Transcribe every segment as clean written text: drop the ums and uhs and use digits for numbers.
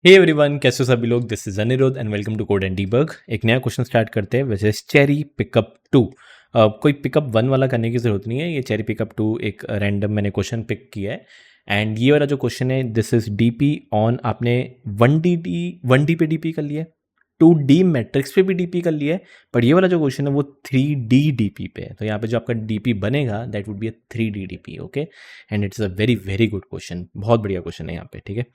Hey everyone, कैसे हो सभी लोग। This is Aniruddh and welcome to code and debug. एक नया क्वेश्चन स्टार्ट करते हैं, वैसे चेरी पिकअप 2। कोई पिकअप 1 वाला करने की ज़रूरत नहीं है। ये चेरी पिकअप 2 एक रैंडम मैंने क्वेश्चन पिक किया है। एंड ये वाला जो क्वेश्चन है, दिस इज डीपी ऑन। आपने 1D पे डीपी कर लिया है, 2D मैट्रिक्स पे भी डीपी कर लिया है, पर ये वाला जो क्वेश्चन है वो 3D डीपी पे है। तो यहाँ पे जो आपका डीपी बनेगा that would be a 3D DP. Okay, and it's a very very good question, बहुत बढ़िया क्वेश्चन है यहाँ पे। ठीक है,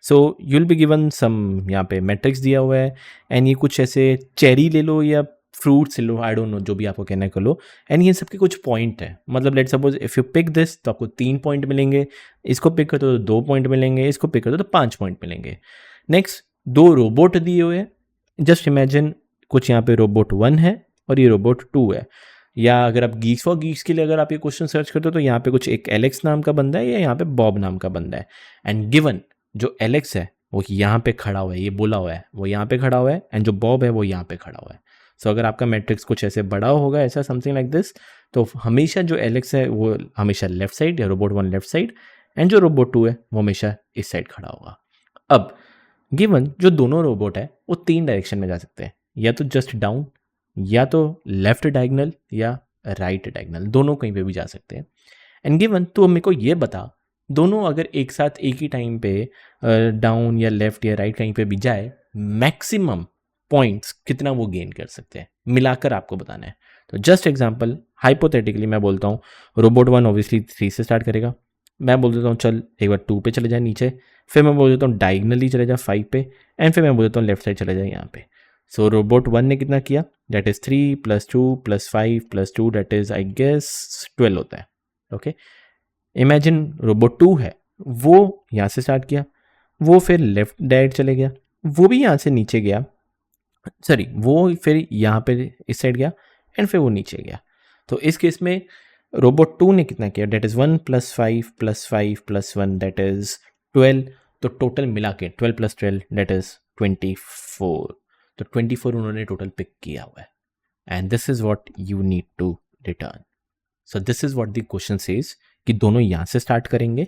so you will be given some, यहाँ पे मैट्रिक्स दिया हुआ है एंड ये कुछ ऐसे चेरी ले लो या फ्रूट्स ले लो, आई डोंट नो, जो भी आपको कहना है कर लो। एंड ये सबके कुछ पॉइंट है, मतलब let suppose if you pick this तो आपको 3 पॉइंट मिलेंगे, इसको पिक करते हो तो 2 पॉइंट मिलेंगे, इसको पिक करते हो तो 5 पॉइंट मिलेंगे। नेक्स्ट, 2 रोबोट दिए हुए हैं। जस्ट इमेजिन कुछ यहाँ पे रोबोट 1 है और ये रोबोट 2 है। या अगर आप गीक्स फॉर गीक्स के लिए अगर आप ये क्वेश्चन सर्च करते हो तो यहाँ पे कुछ एक एलेक्स नाम का बंदा है या यहाँ पे बॉब नाम का बंदा है। एंड गिवन जो एलेक्स है वो यहाँ पे खड़ा हुआ है, ये बोला हुआ है वो यहाँ पे खड़ा हुआ है, एंड जो बॉब है वो यहाँ पे खड़ा हुआ है। सो अगर आपका मैट्रिक्स कुछ ऐसे बड़ा होगा, ऐसा समथिंग लाइक दिस, तो हमेशा जो एलेक्स है वो हमेशा लेफ्ट साइड या रोबोट 1 लेफ्ट साइड, एंड जो रोबोट 2 है वो हमेशा इस साइड खड़ा होगा। अब गिवन जो दोनों रोबोट है वो 3 डायरेक्शन में जा सकते हैं, या तो जस्ट डाउन, या तो लेफ्ट डायगनल, या राइट डायगनल, दोनों कहीं पे भी जा सकते हैं। एंड गिवन तो मेरे को ये बता, दोनों अगर एक साथ एक ही टाइम पे डाउन या लेफ्ट या राइट कहीं पे भी जाए, मैक्सिमम पॉइंट्स कितना वो गेन कर सकते हैं, मिलाकर आपको बताना है। तो जस्ट एग्जांपल, हाइपोथेटिकली मैं बोलता हूँ रोबोट 1 ऑब्वियसली 3 से स्टार्ट करेगा। मैं बोल देता हूँ चल एक बार 2 पे चले जाए नीचे, फिर मैं बोल देता हूँ डायगनली चले जाए 5 पे, एंड फिर मैं बोल देता हूँ लेफ्ट साइड चले जाए यहाँ पे। सो रोबोट 1 ने कितना किया, that is 3 + 2 + 5 + 2, that is I guess 12 होता है। ओके, इमेजिन रोबोट 2 है, वो यहाँ से स्टार्ट किया, वो फिर लेफ्ट डायरेक्ट चले गया, वो भी यहाँ से नीचे गया, सॉरी वो फिर यहाँ पे इस साइड गया, एंड फिर वो नीचे गया। तो इस केस में रोबोट 2 ने कितना किया, डेट इज 1 + 5 + 5 + 1, दैट इज 12। तो टोटल मिला के 12 + 12 दैट इज 24। तो 24 उन्होंने टोटल पिक किया हुआ है, and this is what you need to return. So this is what the question says, कि दोनों यहाँ से स्टार्ट करेंगे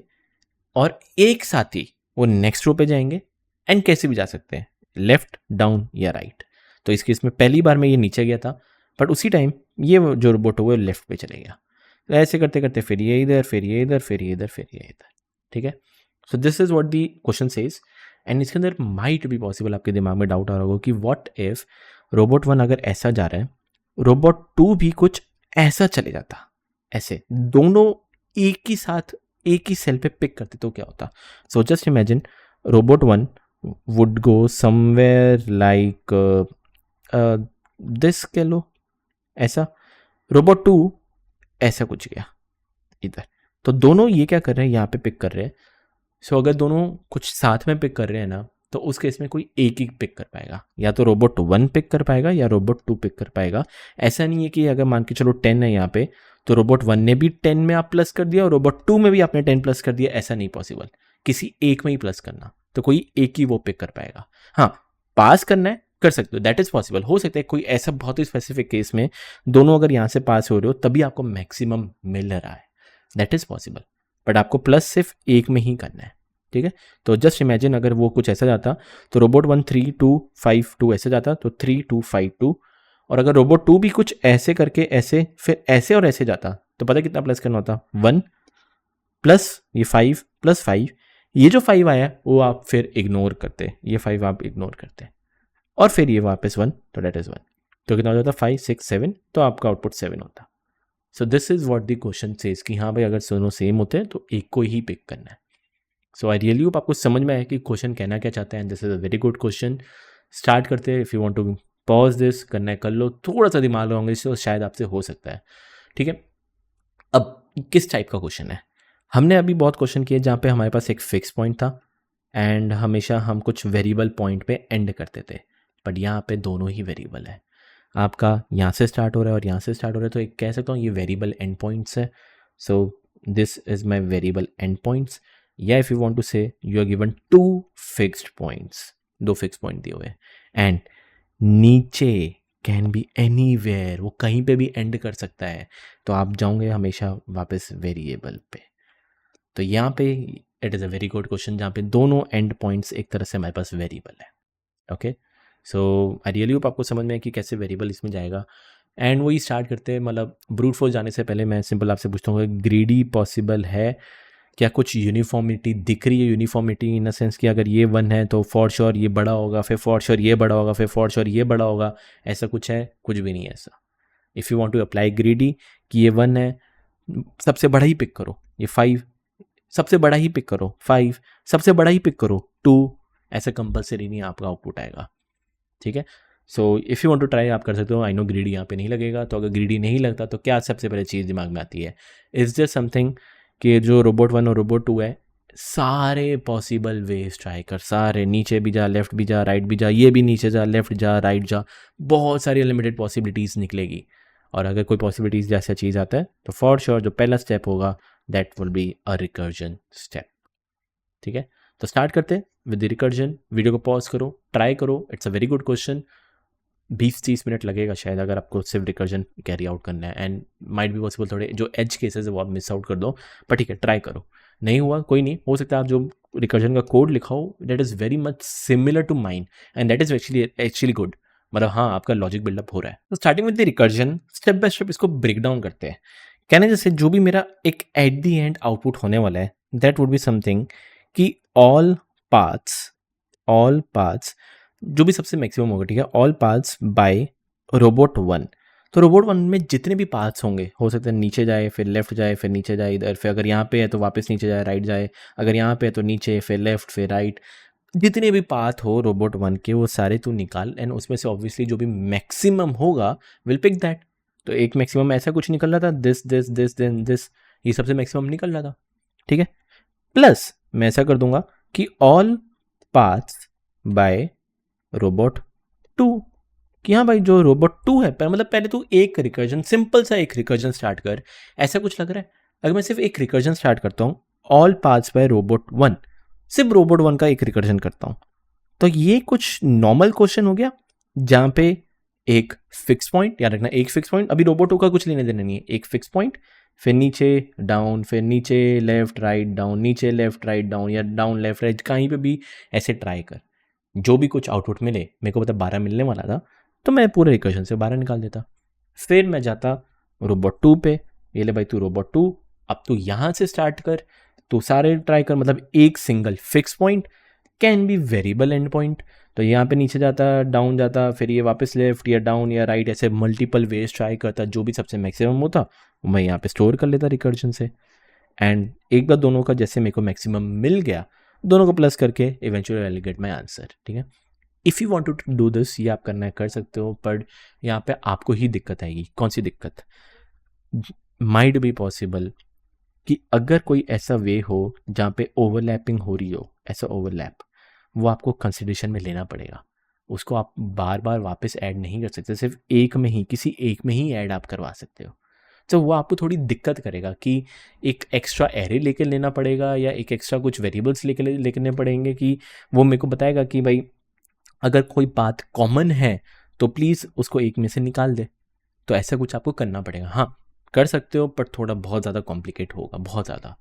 और एक साथ ही वो नेक्स्ट रो पे जाएंगे, एंड कैसे भी जा सकते हैं, लेफ्ट, डाउन या राइट। तो इस केस में पहली बार में ये नीचे गया था, बट उसी टाइम ये जो रोबोट हुआ लेफ्ट पे चले गया। तो ऐसे करते करते फिर ये इधर, फिर ये इधर, फिर ये इधर, फिर ये इधर। ठीक है, so this is what the question says. And इसके अंदर माइट भी पॉसिबल आपके दिमाग में डाउट आ रहा होगा कि व्हाट इफ रोबोट 1 अगर ऐसा जा रहा है, रोबोट 2 भी कुछ ऐसा चले जाता, ऐसे दोनों एक ही साथ एक ही सेल पे पिक करते तो क्या होता। So just imagine robot 1 would go somewhere like this, कह लो ऐसा, रोबोट 2 ऐसा कुछ गया इधर। तो दोनों ये क्या कर रहे हैं, यहाँ पे पिक कर रहे हैं। सो अगर दोनों कुछ साथ में पिक कर रहे हैं ना, तो उस केस में कोई एक ही पिक कर पाएगा, या तो रोबोट 1 पिक कर पाएगा या रोबोट 2 पिक कर पाएगा। ऐसा नहीं है कि अगर मान के चलो 10 है यहाँ पे, तो रोबोट 1 ने भी 10 में आप प्लस कर दिया और रोबोट 2 में भी आपने 10 प्लस कर दिया, ऐसा नहीं पॉसिबल। किसी एक में ही प्लस करना, तो कोई एक ही वो पिक कर पाएगा। हाँ, पास करना है कर सकते हो, दैट इज पॉसिबल। हो सकता है कोई ऐसा बहुत ही स्पेसिफिक केस में दोनों अगर यहाँ से पास हो रहे हो तभी आपको मैक्सिमम मिल रहा है, दैट इज पॉसिबल। बट आपको प्लस सिर्फ एक में ही करना है। ठीक है, तो जस्ट इमेजिन अगर वो कुछ ऐसा जाता, तो रोबोट 1 3 2 5 2 ऐसे जाता, तो 3 2 5 2। और अगर रोबोट 2 भी कुछ ऐसे करके ऐसे फिर ऐसे और ऐसे जाता, तो पता कितना प्लस करना होता, 1 प्लस ये 5 + 5, ये जो 5 आया वो आप फिर इग्नोर करते, ये 5 आप इग्नोर करते, और फिर ये वापस 1, तो डेट इज 1। तो कितना हो जाता, 5 6 7, तो आपका आउटपुट 7 होता। सो this is what the question says, कि हाँ भाई अगर दोनों सेम होते हैं तो एक को ही पिक करना है। सो आई रियली होप आपको समझ में आया कि क्वेश्चन कहना क्या चाहता है, and this is a very good question. Start करते हैं, if you want to pause this, करना है कर लो, थोड़ा सा दिमाग लगाओगे इससे शायद आपसे हो सकता है। ठीक है, अब किस टाइप का क्वेश्चन है, हमने अभी बहुत क्वेश्चन किए जहाँ पे हमारे पास एक फिक्स पॉइंट था एंड हमेशा हम कुछ वेरिएबल पॉइंट पे एंड करते थे, बट यहाँ पे दोनों ही वेरिएबल है। आपका यहाँ से स्टार्ट हो रहा है और यहाँ से स्टार्ट हो रहा है, तो एक कह सकता हूँ ये वेरिएबल एंड पॉइंट्स है। So this is my variable end points, या if you want to say you are given 2 fixed points, 2 fix point दिए हुए हैं, एंड नीचे कैन बी एनीवेयर, वो कहीं पे भी एंड कर सकता है, तो आप जाओगे हमेशा वापस वेरिएबल पे। तो यहाँ पे it is a very good question जहाँ पे दोनों एंड पॉइंट्स एक तरह से हमारे पास वेरिएबल है. Okay, so I really hope आपको समझ में है कि कैसे वेरिएबल इसमें जाएगा. एंड वही स्टार्ट करते हैं, मतलब ब्रूट फोर्स जाने से पहले मैं सिंपल आपसे पूछता हूँ, ग्रीडी पॉसिबल है? क्या कुछ यूनिफॉर्मिटी दिख रही है? यूनिफॉर्मिटी इन द सेंस कि अगर ये 1 है तो फॉर श्योर ये बड़ा होगा, फिर फॉर श्योर ये बड़ा होगा, फिर फॉर श्योर ये बड़ा होगा. ऐसा कुछ है? कुछ भी नहीं है ऐसा. If you want to apply greedy कि ये 1 है, सबसे बड़ा ही पिक करो, ये 5, सबसे बड़ा ही पिक करो 5, सबसे बड़ा ही पिक करो 2. ऐसा कंपलसरी नहीं आपका आउटपुट आएगा. ठीक है, so if you want to try आप कर सकते हो. आई नो ग्रीडी यहाँ पे नहीं लगेगा, तो अगर ग्रीडी नहीं लगता तो क्या सबसे पहले चीज़ दिमाग में आती है? इज़ जस्ट समथिंग कि जो रोबोट 1 और रोबोट 2 है, सारे पॉसिबल वेज ट्राई कर, सारे नीचे भी जा, लेफ्ट भी जा, राइट भी जा, ये भी नीचे जा, लेफ्ट जा, राइट जा, बहुत सारी अनलिमिटेड पॉसिबिलिटीज़ निकलेगी. और अगर कोई पॉसिबिलिटीज़ जैसा चीज़ आता है तो फॉर श्योर जो पहला स्टेप होगा that will be a recursion step. ठीक है, तो स्टार्ट करते हैं विद द रिकर्जन. वीडियो को पॉज करो, ट्राई करो. It's a very good question. 20-30 minute लगेगा शायद अगर आपको सिर्फ रिकर्जन कैरी आउट करना है. एंड माइट बी पॉसिबल थोड़े जो एज केसेस है वो आप मिस आउट कर दो, पर ठीक है, ट्राई करो. नहीं हुआ कोई नहीं, हो सकता है आप जो रिकर्जन का कोड लिखाओ that is very much similar to mine and that is actually good. मतलब हाँ, आपका लॉजिक बिल्डअप हो रहा है. तो starting with the recursion, step by step इसको ब्रेक डाउन करते हैं. कहने जैसे जो भी मेरा एक एट दी एंड आउटपुट होने वाला है दैट वुड बी समथिंग कि ऑल पाथ्स जो भी सबसे मैक्सिमम होगा, ठीक है, ऑल पाथ्स बाय रोबोट 1. तो रोबोट 1 में जितने भी पाथ्स होंगे, हो सकता है नीचे जाए, फिर लेफ्ट जाए, फिर नीचे जाए इधर, फिर अगर यहाँ पे है तो वापस नीचे जाए, राइट जाए, अगर यहाँ पे है तो नीचे, फिर लेफ्ट, फिर राइट. जितने भी पाथ हो रोबोट 1 के वो सारे तू निकाल एंड उसमें से ऑब्वियसली जो भी मैक्सिमम होगा विल पिक दैट. तो एक मैक्सिमम ऐसा कुछ निकल रहा था, this this this then this, ये सबसे मैक्सिमम निकल रहा था. ठीक है, प्लस मैं ऐसा कर दूंगा कि ऑल पाथ्स बाय रोबोट 2, कि हाँ भाई जो रोबोट 2 है, पर मतलब पहले तू एक रिकर्जन, सिंपल सा एक रिकर्जन स्टार्ट कर. ऐसा कुछ लग रहा है? अगर मैं सिर्फ एक रिकर्जन स्टार्ट करता हूँ, ऑल पाथ्स बाय रोबोट 1, सिर्फ रोबोट 1 का एक रिकर्जन करता हूँ, तो ये कुछ नॉर्मल क्वेश्चन हो गया जहाँ पे एक फिक्स पॉइंट, याद रखना एक फिक्स पॉइंट, अभी रोबोट 2 का कुछ लेने देना नहीं है, एक फिक्स पॉइंट, फिर नीचे डाउन, फिर नीचे लेफ्ट राइट डाउन, नीचे लेफ्ट राइट डाउन, या डाउन लेफ्ट राइट, कहीं पे भी ऐसे ट्राई कर. जो भी कुछ आउटपुट मिले, मेरे को पता 12 मिलने वाला था, तो मैं पूरे इक्वेशन से 12 निकाल देता. फिर मैं जाता रोबोट 2 पे, ये ले भाई तू रोबोट 2, अब तू यहाँ से स्टार्ट कर, तू सारे ट्राई कर, मतलब एक single fix point can be variable and point. तो यहाँ पे नीचे जाता, डाउन जाता, फिर ये वापस लेफ्ट या डाउन या राइट, ऐसे मल्टीपल वेज ट्राई करता, जो भी सबसे मैक्सिमम होता वो मैं यहाँ पे स्टोर कर लेता रिकर्जन से. एंड एक बार दोनों का जैसे मेरे को मैक्सिमम मिल गया, दोनों को प्लस करके eventually I will get my answer. ठीक है, if you want to do this, ये आप करना है कर सकते हो, पर यहाँ पे आपको ही दिक्कत आएगी. कौन सी दिक्कत? माइट बी पॉसिबल कि अगर कोई ऐसा वे हो जहाँ पे ओवरलैपिंग हो रही हो, ऐसा ओवरलैप, वो आपको कंसिडरेशन में लेना पड़ेगा. उसको आप बार बार वापस ऐड नहीं कर सकते, सिर्फ एक में ही, किसी एक में ही ऐड आप करवा सकते हो. तो वो आपको थोड़ी दिक्कत करेगा कि एक एक्स्ट्रा एरे लेके लेना पड़ेगा या एक एक्स्ट्रा कुछ वेरिएबल्स लेने पड़ेंगे, कि वो मेरे को बताएगा कि भाई अगर कोई बात कॉमन है तो प्लीज़ उसको एक में से निकाल दे. तो ऐसा कुछ आपको करना पड़ेगा. हाँ, कर सकते हो, पर थोड़ा बहुत ज़्यादा कॉम्प्लिकेट होगा, बहुत ज़्यादा.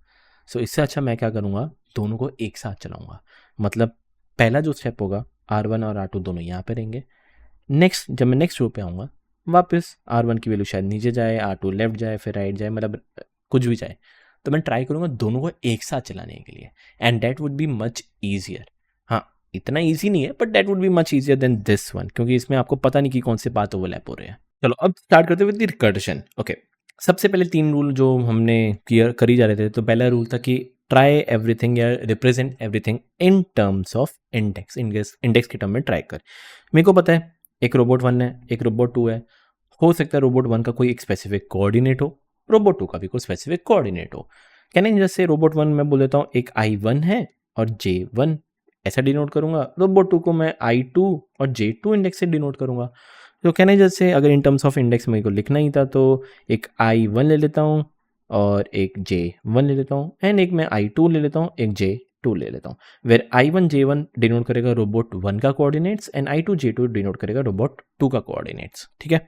सो इससे अच्छा मैं क्या करूँगा, दोनों को एक साथ चलाऊँगा. मतलब पहला जो स्टेप होगा, R1 और R2 दोनों यहाँ पे रहेंगे. नेक्स्ट जब मैं नेक्स्ट रो पे आऊँगा, वापस R1 की वैल्यू शायद नीचे जाए, R2 लेफ्ट जाए, फिर राइट जाए, मतलब कुछ भी जाए. तो मैं ट्राई करूँगा दोनों को एक साथ चलाने के लिए, and that would be much easier. हाँ, इतना ईजी नहीं है, but that would be much easier than this one, क्योंकि इसमें आपको पता नहीं कि कौन से बात ओवरलैप हो रहे हैं. चलो अब स्टार्ट करते हैं विद द रिकर्जन. ओके, सबसे पहले 3 रूल जो हमने क्लियर करी जा रहे थे. तो पहला रूल था कि ट्राई एवरीथिंग या represent everything in terms of index. Index के टर्म में ट्राई कर. मेरे को पता है एक रोबोट 1 है, एक रोबोट 2 है. हो सकता है रोबोट 1 का कोई एक स्पेसिफिक कोऑर्डिनेट हो, रोबोट 2 का भी कोई स्पेसिफिक कोऑर्डिनेट हो. कहने जैसे रोबोट 1 मैं बोल देता हूँ एक I1 है और J1, ऐसा डिनोट करूंगा. रोबोट 2 को मैं I2 और J2 इंडेक्स से डिनोट करूंगा. तो कहने जैसे अगर इन टर्म्स ऑफ इंडेक्स मेरे को लिखना ही था, तो एक I1 ले लेता हूँ और एक J1 ले लेता हूँ, एंड एक मैं I2 ले लेता हूँ, एक J2 ले लेता हूँ. वेर I1 J1 डिनोट करेगा रोबोट 1 का coordinates and I2 J2 denote करेगा रोबोट 2 का कोऑर्डिनेट्स. ठीक है,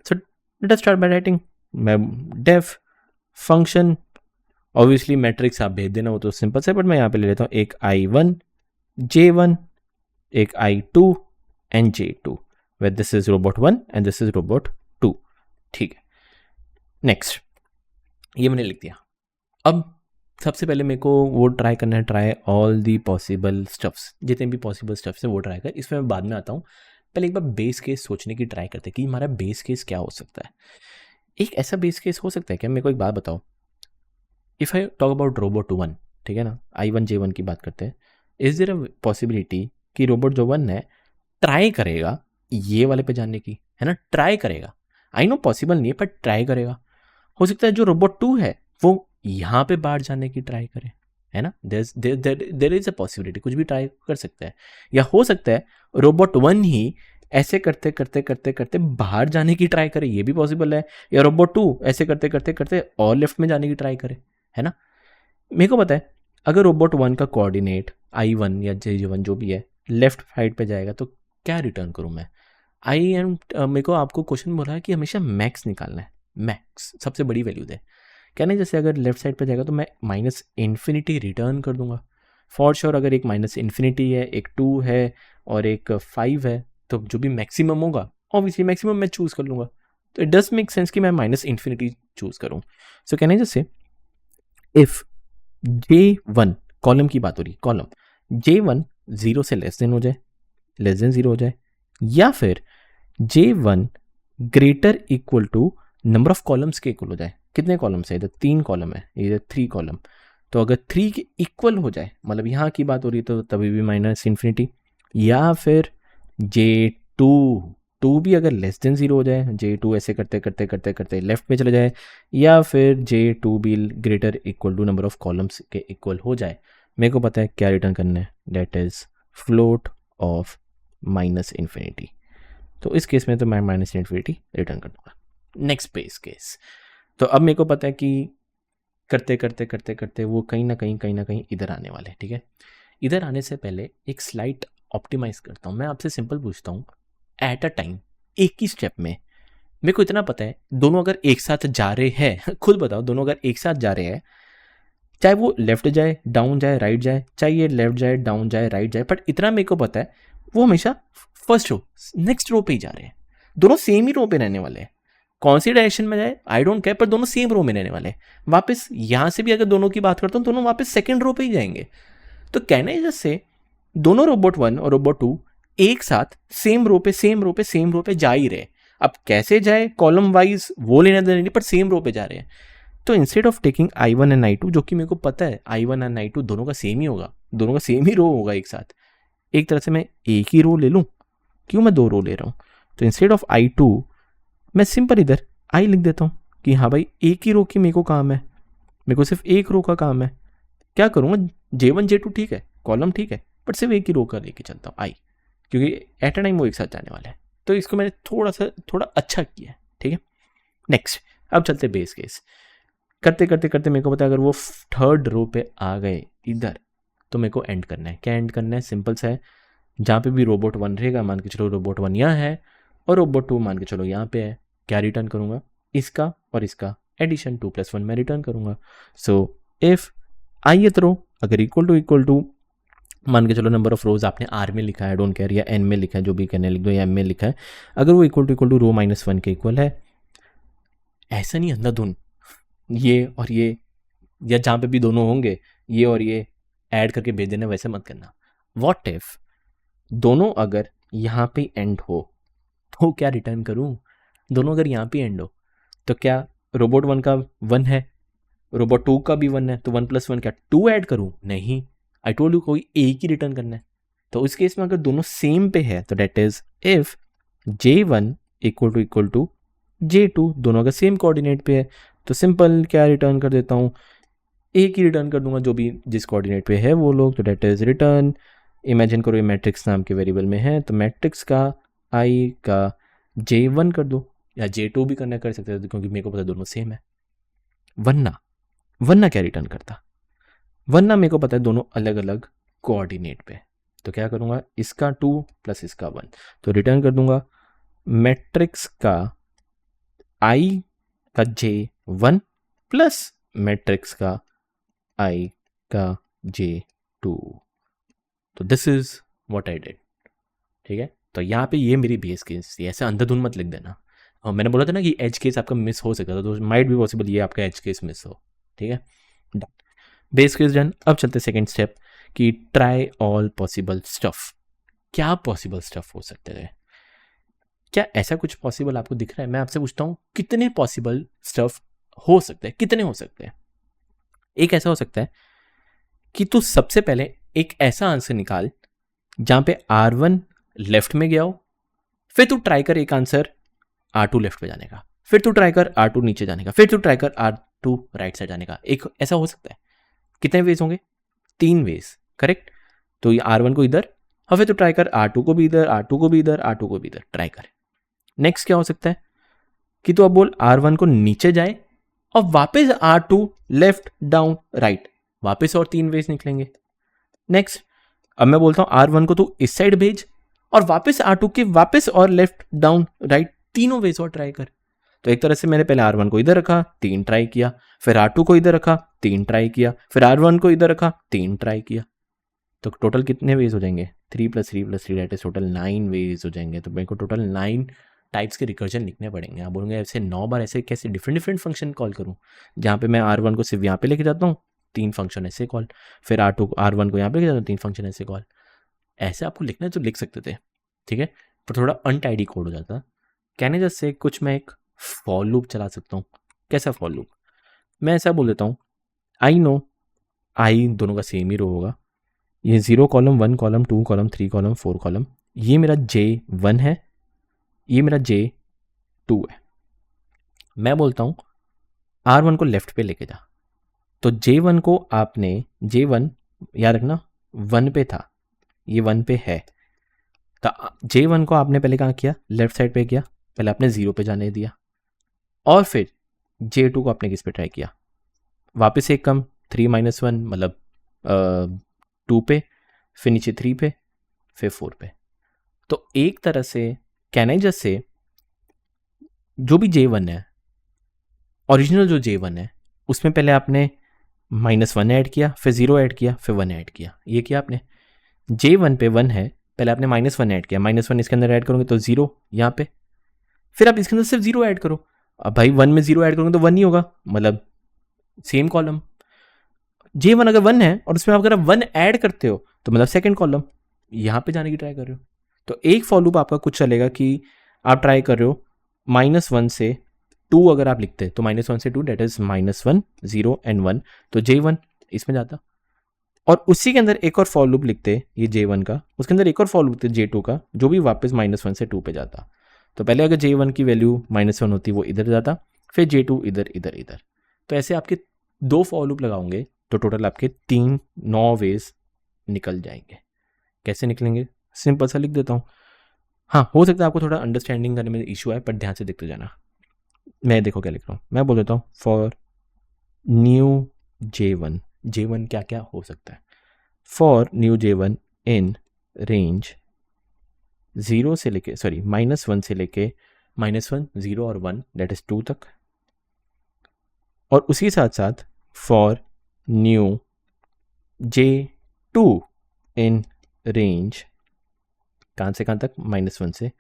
so let us start by writing. मैं डेफ फंक्शन ऑब्वियसली मैट्रिक्स आप भेज देना, वो तो सिंपल से, बट मैं यहाँ पे ले लेता हूँ एक I1 J1, एक I2 and J2, where this is robot 1 and this is robot 2। ठीक है, नेक्स्ट ये मैंने लिख दिया। अब सबसे पहले मेरे को वो ट्राई करना है, try all the possible stuffs, जितने भी पॉसिबल स्टफ्स है वो ट्राई कर। इसमें मैं बाद में आता हूँ, पहले एक बार बेस केस सोचने की ट्राई करते हैं कि हमारा बेस केस क्या हो सकता है। एक ऐसा बेस केस हो सकता है क्या, मेरे को एक बात बताओ, if I talk about robot 1, ठीक है ना, I1 J1 की बात करते हैं, इज देयर अ पॉसिबिलिटी कि रोबोट जो 1 है ट्राई करेगा ये वाले पे जाने की, है ना, ट्राई करेगा। आई नो पॉसिबल नहीं है पर ट्राई करेगा। हो सकता है जो रोबोट 2 है वो यहाँ पे बाहर जाने की ट्राई करे, है ना, देर इज अ पॉसिबिलिटी, कुछ भी ट्राई कर सकता है। या हो सकता है रोबोट 1 ही ऐसे करते करते करते करते बाहर जाने की ट्राई करे, ये भी पॉसिबल है। या रोबोट 2 ऐसे करते करते करते और लेफ्ट में जाने की ट्राई करे, है ना। मेरे को पता है अगर रोबोट 1 का कोऑर्डिनेट I1 या J1 जो भी है लेफ्ट साइड पे जाएगा तो क्या रिटर्न करूँ मैं। मेरे को आपको क्वेश्चन बोला है कि हमेशा मैक्स निकालना है, मैक्स सबसे बड़ी वैल्यू दे। कहने जैसे अगर लेफ्ट साइड पे जाएगा तो मैं माइनस इन्फिनिटी रिटर्न कर दूंगा फॉर श्योर। अगर एक माइनस इन्फिनिटी है, एक 2 है और एक 5 है, तो जो भी मैक्सिमम होगा ऑब्वियसली मैक्सिमम मैं चूज कर लूँगा। तो इट डज मेक सेंस कि मैं माइनस इन्फिनिटी चूज करूँ। सो कहने जैसे इफ J1 कॉलम की बात हो रही, कॉलम J1 0 से लेस देन हो जाए, लेस देन 0 हो जाए, या फिर J1 greater equal to number of columns के इक्वल हो जाए। कितने कॉलम्स है, इधर 3 कॉलम है, इधर 3 कॉलम, तो अगर 3 के इक्वल हो जाए, मतलब यहाँ की बात हो रही है तो तभी भी माइनस इन्फिनिटी। या फिर J2 भी अगर लेस देन 0 हो जाए, J2 ऐसे करते करते करते करते लेफ्ट में चले जाए, या फिर J2 भी greater equal to number of columns के इक्वल हो जाए। मेरे को पता है क्या रिटर्न करना है, that is float of minus infinity. तो इस केस में तो मैं माइनस इन्फिनिटी रिटर्न कर दूंगा। नेक्स्ट बेस केस, तो अब मेरे को पता है कि करते करते करते करते वो कहीं ना कहीं इधर आने वाले, ठीक है। इधर आने से पहले एक स्लाइट ऑप्टिमाइज करता हूँ। मैं आपसे सिंपल पूछता हूँ, एट अ टाइम एक ही स्टेप में मेरे को इतना पता है दोनों अगर एक साथ जा रहे हैं खुद बताओ, दोनों अगर एक साथ जा रहे हैं, चाहे वो लेफ्ट जाए डाउन जाए राइट जाए, चाहे ये लेफ्ट जाए डाउन जाए राइट जाए, बट इतना मेरे को पता है वो हमेशा फर्स्ट रो नेक्स्ट रो पे ही जा रहे हैं। दोनों सेम ही रो पे रहने वाले हैं, कौन सी डायरेक्शन में जाए आई डोंट केयर, पर दोनों सेम रो में रहने वाले हैं। वापस यहां से भी अगर दोनों की बात करता हूँ, दोनों वापस सेकंड रो पे ही जाएंगे। तो कहने जैसे दोनों रोबोट 1 और रोबोट 2 एक साथ सेम रो पे जा ही रहे। अब कैसे जाए कॉलम वाइज वो लेना देना नहीं, पर सेम रो पे जा रहे हैं। तो instead of taking I1 and I2, जो कि मेरे को पता है I1 एंड I2 दोनों का सेम ही होगा, दोनों का सेम ही रो होगा एक साथ, एक तरह से मैं एक ही रो ले लूँ, क्यों मैं 2 रो ले रहा हूँ। तो इंस्टेड ऑफ I2 मैं सिंपल इधर I लिख देता हूँ कि हाँ भाई एक ही रो की मेरे को काम है, मेरे को सिर्फ एक रो का काम है। क्या करूँगा, J1 J2 ठीक है, कॉलम ठीक है, बट सिर्फ एक ही रो का लेके चलता हूँ I, क्योंकि एट अ टाइम वो एक साथ जाने वाला है। तो इसको मैंने थोड़ा अच्छा किया है, ठीक है। नेक्स्ट अब चलते बेस केस। करते करते करते मेरे को पता है अगर वो थर्ड रो पे आ गए इधर, तो मेरे को एंड करना है। क्या एंड करना है, सिंपल सा है, जहाँ पे भी रोबोट 1 रहेगा मान के चलो रोबोट 1 यहाँ है और रोबोट 2 मान के चलो यहाँ पे है। क्या रिटर्न करूँगा, इसका और इसका एडिशन 2 + 1 मैं रिटर्न करूँगा। सो इफ आई रो अगर इक्वल टू मान के चलो नंबर ऑफ रोज आपने R में लिखा है, डोंट केयर, या N में लिखा है, जो भी कहने लिख दो, या M में लिखा है, अगर वो इक्वल टू रो -1 के इक्वल है, ऐसा नहीं अंधाधुन ये और ये, या जहाँ पे भी दोनों होंगे ये और ये ऐड करके भेज देना, वैसे मत करना। व्हाट इफ दोनों अगर यहाँ पे एंड हो तो क्या रिटर्न करूँ, दोनों अगर यहाँ पे एंड हो तो क्या रोबोट 1 का 1 है, रोबोट 2 का भी 1 है, तो 1 + 1 क्या 2 ऐड करूँ, नहीं, आई टोल्ड यू कोई एक ही रिटर्न करना है। तो इस केस में अगर दोनों सेम पे है तो that is if J1 equal to J2, दोनों अगर सेम कोऑर्डिनेट पे है तो सिंपल क्या रिटर्न कर देता हूँ, एक ही रिटर्न कर दूंगा जो भी जिस कोऑर्डिनेट पे है वो लोग। तो डेट इज रिटर्न, इमेजिन करो ये मैट्रिक्स नाम के वेरिएबल में है, तो मैट्रिक्स का I का J1 कर दो, या J2 भी करना कर सकते थे क्योंकि मेरे को पता दोनों सेम है। वरना क्या रिटर्न करता, वरना मेरे को पता है दोनों अलग अलग कोऑर्डिनेट पे, तो क्या करूँगा, इसका 2 + इसका 1, तो रिटर्न कर दूंगा मैट्रिक्स का I का J1 प्लस मैट्रिक्स का आई का J2। तो this is what I did. ठीक है, तो यहाँ पे ये मेरी बेस केस थी, ऐसे अंधाधुंध मत लिख देना। और मैंने बोला था ना कि एज केस आपका मिस हो सकता था, तो माइट भी पॉसिबल ये आपका एज केस मिस हो। ठीक है, बेस केस डन। अब चलते सेकंड स्टेप कि ट्राई ऑल पॉसिबल स्टफ। क्या पॉसिबल स्टफ हो सकते थे? क्या ऐसा कुछ पॉसिबल आपको दिख रहा है? मैं आपसे पूछता हूँ कितने पॉसिबल स्टफ हो सकते हैं, कितने हो सकते हैं? एक ऐसा हो सकता है कि तू सबसे पहले एक ऐसा आंसर निकाल जहां पे R1 लेफ्ट में गया हो, फिर तू ट्राई कर एक आंसर R2 लेफ्ट में जाने का, फिर तू ट्राई कर R2 नीचे जाने का, फिर तू ट्राई कर R2 राइट साइड जाने का। एक ऐसा हो सकता है। कितने वेज होंगे? 3 वेज, करेक्ट। तो ये R1 को इधर, और फिर तू ट्राई कर R2 को भी इधर, R2 को भी इधर, R2 को भी इधर, ट्राई कर। नेक्स्ट क्या हो सकता है कि तू अब बोल R1 को नीचे जाए और वापस R2 लेफ्ट डाउन राइट, वापस और 3 वेज निकलेंगे। नेक्स्ट अब मैं बोलता हूं R1 को तू इस साइड भेज और वापस R2 के वापस और लेफ्ट डाउन राइट, तीनों वेज और ट्राई कर। तो एक तरह से मैंने पहले R1 को इधर रखा, 3 ट्राई किया, फिर R2 को इधर रखा, 3 ट्राई किया, फिर R1 को इधर रखा, 3 ट्राई किया। तो टोटल कितने वेज हो जाएंगे? 3 + 3 + 3 दैट इज टोटल 9 वेज हो जाएंगे। तो मेरे को टोटल 9 टाइप्स के रिकर्जन लिखने पड़ेंगे। आप बोलोगे ऐसे 9 बार ऐसे कैसे डिफरेंट डिफरेंट फंक्शन कॉल करूँ, जहाँ पे मैं R1 को सिर्फ यहाँ पे लेके जाता हूँ, 3 फंक्शन ऐसे कॉल, फिर R1 को यहाँ पे लेके जाता हूँ, 3 फंक्शन ऐसे कॉल। ऐसे आपको लिखना है तो लिख सकते थे, ठीक है, पर थोड़ा अनटाइडी कोड हो जाता। कहने जैसे कुछ मैं एक फॉर लूप चला सकता हूँ। कैसा फॉर लूप? मैं ऐसा बोल देता हूँ, आई नो आई दोनों का सेम ही रो होगा, ये 0 column 1 column 2 column 3 column 4 column, ये मेरा J1 है, ये मेरा J2 है। मैं बोलता हूँ R1 को लेफ्ट पे लेके जा। तो J1 को आपने, J1 याद रखना 1 पे था, ये 1 पे है, तो J1 को आपने पहले कहाँ किया? लेफ्ट साइड पे किया। पहले आपने 0 पे जाने दिया, और फिर J2 को आपने किस पे ट्राई किया? वापस एक कम, 3 - 1 मतलब 2 पे, फिर नीचे 3 पे, फिर 4 पे। तो एक तरह से कैन आई जस्ट से जो भी J1 है, ओरिजिनल जो J1 है, उसमें पहले आपने -1 ऐड किया, फिर 0 ऐड किया, फिर 1 ऐड किया। ये किया आपने। J1 पे 1 है, पहले आपने -1 ऐड किया, -1 इसके अंदर ऐड करोगे तो 0 यहाँ पे, फिर आप इसके अंदर सिर्फ 0 ऐड करो। अब भाई 1 में 0 ऐड करोगे तो 1 ही होगा, मतलब सेम कॉलम। J1 अगर 1 है और उसमें अगर आप 1 ऐड करते हो तो मतलब सेकंड कॉलम, यहाँ पे जाने की ट्राई कर रहे हो। तो एक फॉर लूप आपका कुछ चलेगा कि आप ट्राई कर रहे हो -1 से 2 अगर आप लिखते हैं तो -1 से 2 डेट इज -1 0 एंड 1, तो J1 इसमें जाता। और उसी के अंदर एक और फॉर लूप लिखते ये J1 का, उसके अंदर एक और फॉर लूप लिखते J2 का, जो भी वापस -1 से 2 पे जाता। तो पहले अगर J1 की वैल्यू -1 होती वो इधर जाता, फिर J2 इधर इधर इधर। तो ऐसे आपके 2 फॉर लूप लगाओगे तो टोटल आपके 9 वेज निकल जाएंगे। कैसे निकलेंगे? सिंपल सा लिख देता हूँ। हाँ, हो सकता है आपको थोड़ा अंडरस्टैंडिंग करने में इशू है, पर ध्यान से देखते जाना। मैं देखो क्या लिख रहा हूँ, मैं बोल देता हूँ फॉर न्यू J1 क्या क्या हो सकता है। For new J1 in range 0 से लेके -1 से लेके -1 0 और 1 दैट इज 2 तक, और उसी साथ साथ for new J2 in range कहाँ से कहाँ तक? -1 से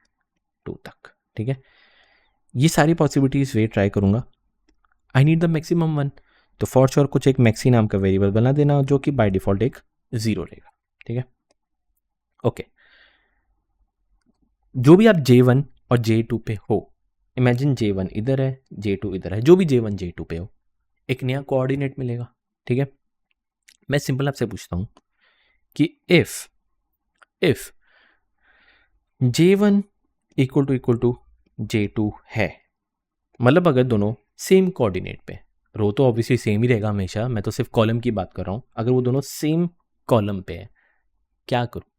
2 तक। ठीक है, ये सारी पॉसिबिलिटीज वे ट्राई करूंगा। I need the maximum one, तो फॉर श्योर कुछ एक मैक्सी नाम का वेरिएबल बना देना जो कि बाय डिफॉल्ट एक 0 रहेगा। ठीक है, ओके। जो भी आप J1 और J2 पे हो, इमेजिन J1 इधर है, J2 इधर है, जो भी J1 J2 पे हो, एक नया कोऑर्डिनेट मिलेगा। ठीक है, मैं सिंपल आपसे पूछता हूं कि if J1 equal to J2 है, मतलब अगर दोनों सेम कोऑर्डिनेट पे, रो तो ऑब्वियसली सेम ही रहेगा हमेशा, मैं तो सिर्फ कॉलम की बात कर रहा हूं, अगर वो दोनों सेम कॉलम पे है, क्या करूं?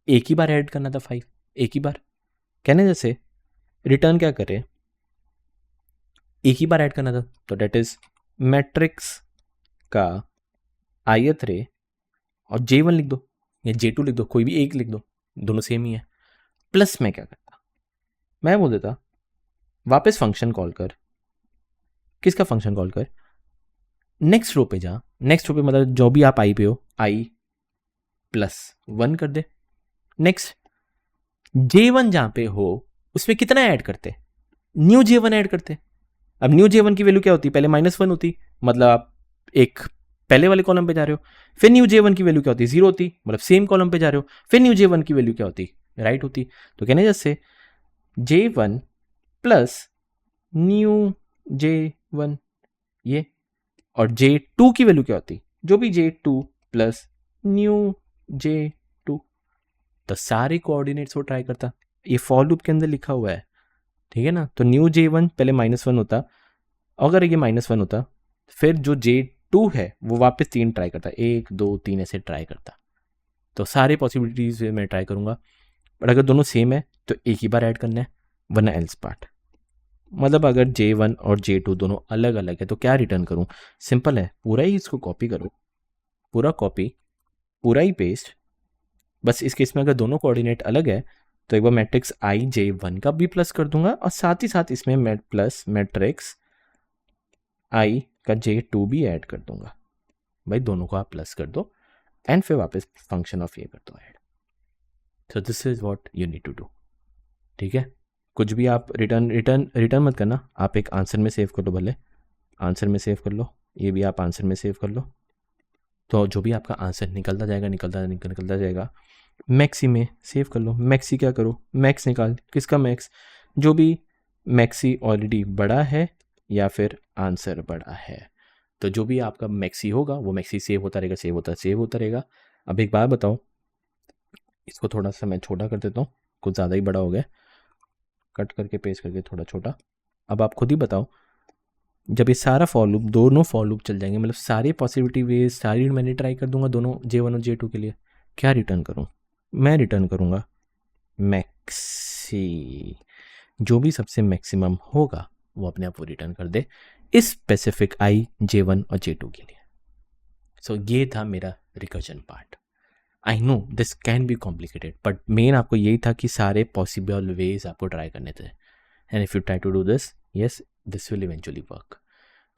एक ही बार ऐड करना था 5, एक ही बार। कहने जैसे रिटर्न क्या करे, एक ही बार ऐड करना था, तो डेट इज मैट्रिक्स का ith रे और J1 लिख दो या J2 लिख दो, कोई भी एक लिख दो, दोनों सेम ही है। प्लस मैं क्या करता, मैं बोल देता वापस फंक्शन कॉल कर। किसका फंक्शन कॉल कर? नेक्स्ट रो पे जा, नेक्स्ट रो पे मतलब जो भी आप आई पे हो, आई प्लस 1 कर दे। नेक्स्ट J1 जहां पे हो उसमें कितना ऐड करते, न्यू J1 ऐड करते। अब न्यू J1 की वैल्यू क्या होती, पहले -1 होती, मतलब आप एक पहले वाले कॉलम पे जा रहे हो, फिर न्यू J1 की वैल्यू क्या होती, 0 होती, मतलब सेम कॉलम पे जा रहे हो, फिर न्यू J1 की वैल्यू क्या होती, राइट होती। तो कहने जैसे J1 प्लस न्यू J1 ये, और J2 की वैल्यू क्या होती, जो भी J2 प्लस न्यू J2। तो सारे कोऑर्डिनेट्स वो ट्राई करता, ये फॉर लूप के अंदर लिखा हुआ है, ठीक है ना। तो न्यू J1 पहले -1 होता, अगर ये -1 होता फिर जो J2 है वो वापस 3 ट्राई करता, 1 2 3 ऐसे ट्राई करता। तो सारे पॉसिबिलिटीज मैं ट्राई करूंगा, बट अगर दोनों सेम है तो एक ही बार ऐड करना है, वरना एल्स पार्ट। मतलब अगर J1 और J2 दोनों अलग अलग है तो क्या रिटर्न करूं, सिंपल है, पूरा ही इसको कॉपी करो, पूरा कॉपी, पूरा ही पेस्ट। बस इस केस में अगर दोनों कोऑर्डिनेट अलग है तो एक बार मैट्रिक्स आई J1 का भी प्लस कर दूंगा, और साथ ही साथ इसमें प्लस मैट्रिक्स आई का J2 भी ऐड कर दूंगा। भाई दोनों को आप प्लस कर दो एंड फिर वापस फंक्शन ऑफ ये कर दो add. So this is what you need to do, ठीक है। कुछ भी आप रिटर्न मत करना, आप एक आंसर में सेव कर लो, भले आंसर में सेव कर लो, ये भी आप आंसर में सेव कर लो। तो जो भी आपका आंसर निकलता जाएगा मैक्सी में सेव कर लो। मैक्सी क्या करो, मैक्स निकाल, किसका मैक्स, जो भी मैक्सी ऑलरेडी बड़ा है या फिर आंसर बड़ा है, तो जो भी आपका मैक्सी होगा वो मैक्सी सेव होता रहेगा। अब एक बात बताओ, इसको थोड़ा सा मैं छोटा कर देता हूँ, कुछ ज़्यादा ही बड़ा हो गया, कट करके पेस्ट करके थोड़ा छोटा। अब आप खुद ही बताओ, जब ये सारा फॉर लूप, दोनों फॉर लूप चल जाएंगे, मतलब सारे पॉसिबिलिटी वेज सारी मैंने ट्राई कर दूंगा दोनों J1 और J2 के लिए, क्या रिटर्न करूँ, मैं रिटर्न करूँगा मैक्सी। जो भी सबसे मैक्सिमम होगा वो अपने आप वो रिटर्न कर दे इस स्पेसिफिक आई J1 और J2 के लिए। सो ये था मेरा recursion part. I know this can be complicated, but main आपको यही था कि सारे पॉसिबल वेज आपको ट्राई करने थे, and if you try to do this, yes this will eventually work.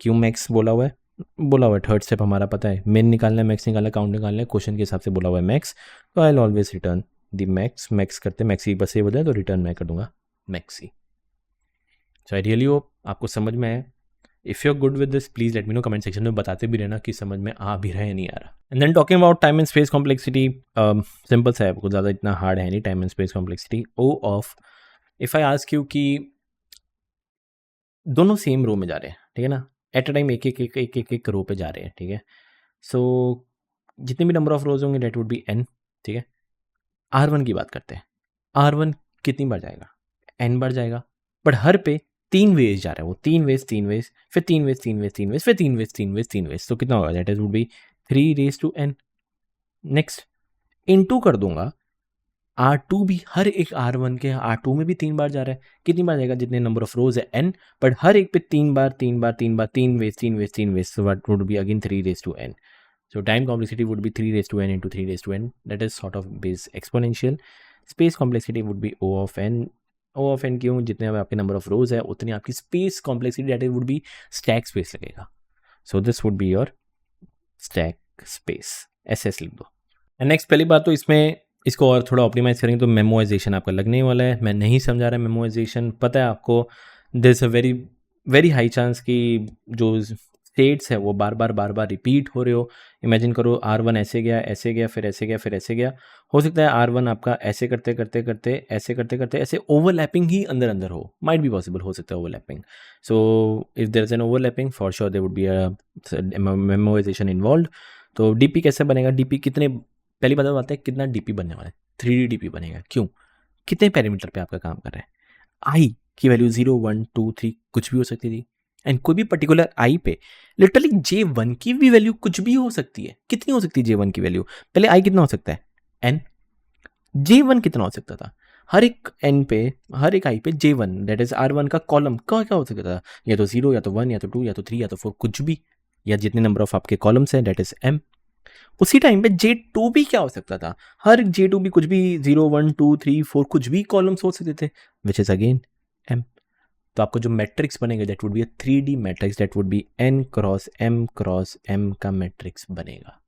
क्यों मैक्स बोला हुआ है, थर्ड स्टेप हमारा पता है, मेन निकालना है, मैक्स निकालना है, काउंट निकालना है, क्वेश्चन के हिसाब से बोला हुआ है मैक्स, तो I will always return the max करते मैक्सी बस ये बोला तो रिटर्न मैं कर दूंगा maxi. So I really hope आपको समझ में आए। If you are good with this please let me know, comment section में बताते भी रहना कि समझ में आ भी रहा है या नहीं आ रहा। And then talking about time and space complexity, simple सा है, कुछ ज़्यादा इतना हार्ड है नहीं। Time and space complexity O of, if I ask you कि दोनों सेम रो में जा रहे हैं, ठीक है ना, एट अ टाइम एक रो पे जा रहे हैं, ठीक है। सो जितने भी नंबर ऑफ रोज होंगे डेट वुड बी n, ठीक है। R1 की बात करते हैं, R1 कितनी बार जाएगा, n बार जाएगा, बट हर पे 3 वेज जा रहा है वो, 3 वेज फिर 3 वेज फिर 3 वेज, तो कितना होगा, that is would be 3n। Next into कर दूंगा R2 भी, हर एक R1 के R2 में भी 3 बार जा रहा है, कितनी बार जाएगा, जितने नंबर ऑफ रोज है n, बट हर एक पे 3 बार 3 veg, so what would be again 3n. So time complexity would be 3n into 3n, that is sort of base exponential. Space complexity would be O of n क्यों, जितने आपके number of रोज है उतनी आपकी space complexity, that would be stack space लगेगा। So this would be your stack space, SS लिख दो। And next पहली बात तो इसमें इसको और थोड़ा ऑप्टिमाइज करेंगे तो मेमोराइजेशन आपका लगने वाला है। मैं नहीं समझा रहा मेमोराइजेशन, पता है आपको, there is a very high chance कि जो स्टेट्स है वो बार बार रिपीट हो रहे हो। इमेजिन करो R1 ऐसे गया फिर ऐसे गया, हो सकता है R1 आपका ऐसे करते ऐसे ओवरलैपिंग ही अंदर हो, माइट बी पॉसिबल, हो सकता है overlapping. So if there is an overlapping for sure there would be a memorization involve. तो DP कैसे बनेगा, DP कितने, पहली बात बताते हैं कितना DP बनने वाला है, 3D DP बनेगा। क्यों, कितने पैरामीटर पे आपका काम कर रहा है, आई की वैल्यू 0 1 2 3 कुछ भी हो सकती थी, एंड कोई भी पर्टिकुलर आई पे लिटरली J1 की भी वैल्यू कुछ भी हो सकती है। कितनी हो सकती है J1 की वैल्यू, पहले आई कितना हो सकता है n, J1 कितना हो सकता था, हर एक n पे, हर एक आई पे J1 दैट इज R1 का कॉलम क्या हो सकता था, या तो 0 या तो 1 या तो 2 या तो 3 या तो 4 कुछ भी, या जितने नंबर ऑफ आपके कॉलम्स हैं दैट इज m। उसी टाइम पे J2 भी क्या हो सकता था, हर J2 भी कुछ भी 0 1 2 3 4 कुछ भी कॉलम्स हो सकते थे, विच इज अगेन m। तो आपको जो मैट्रिक्स बनेगा that would be a 3D matrix, that would B n cross m का मैट्रिक्स बनेगा।